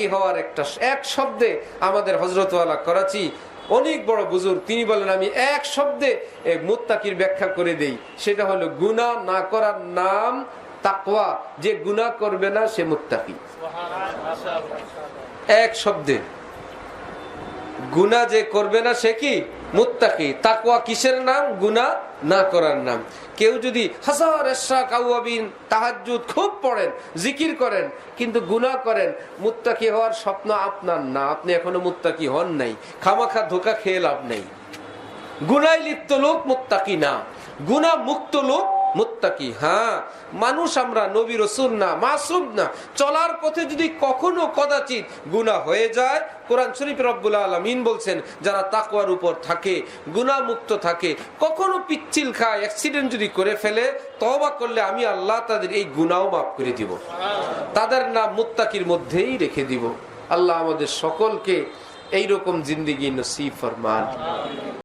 মুত্তাকি হওয়ার একটা এক শব্দে আমাদের হযরতওয়ালা করাচি অনেক বড় বুজুর্গ, তিনি বলেন আমি এক শব্দে মুত্তাকির ব্যাখ্যা করে দেই, সেটা হলো গুনাহ না করার নাম তাকওয়া। যে গুনাহ করবে না সে মুত্তাকি। এক শব্দে গুনাহ যে করবে না সে কি মুত্তাকি। তাকওয়া কিসের নাম? গুনাহ না করার নাম। কেউ যদি হাজার ইশরাক আওয়াবিন তাহাজ্জুদ খুব পড়েন, জিকির করেন, কিন্তু গুনাহ করেন, মুত্তাকি হওয়ার স্বপ্ন আপনার না, আপনি এখনো মুত্তাকি হন নাই। খামাখা ধোঁকা খেয়ে লাভ নেই। গুনায় লিপ্ত লোক মুত্তাকি না, গুনাহ মুক্ত লোক মুত্তাকি। হ্যাঁ, মানুষ আমরা, নবী রাসূল না, মাসুম না। চলার পথে যদি কখনো কদাচিৎ গুনাহ হয়ে যায়, কোরআন শরীফে রব্বুল আলামিন বলছেন যারা তাকওয়ার উপর থাকে, গুনাহ মুক্ত থাকে, কখনো পিচ্ছিল খায়, অ্যাক্সিডেন্ট যদি করে ফেলে, তওবা করলে আমি আল্লাহ তাদের এই গুনাহও মাফ করে দিব, তাদের নাম মুত্তাকির মধ্যেই রেখে দিব। আল্লাহ আমাদের সকলকে এইরকম জিন্দেগি নসিব ফরমান।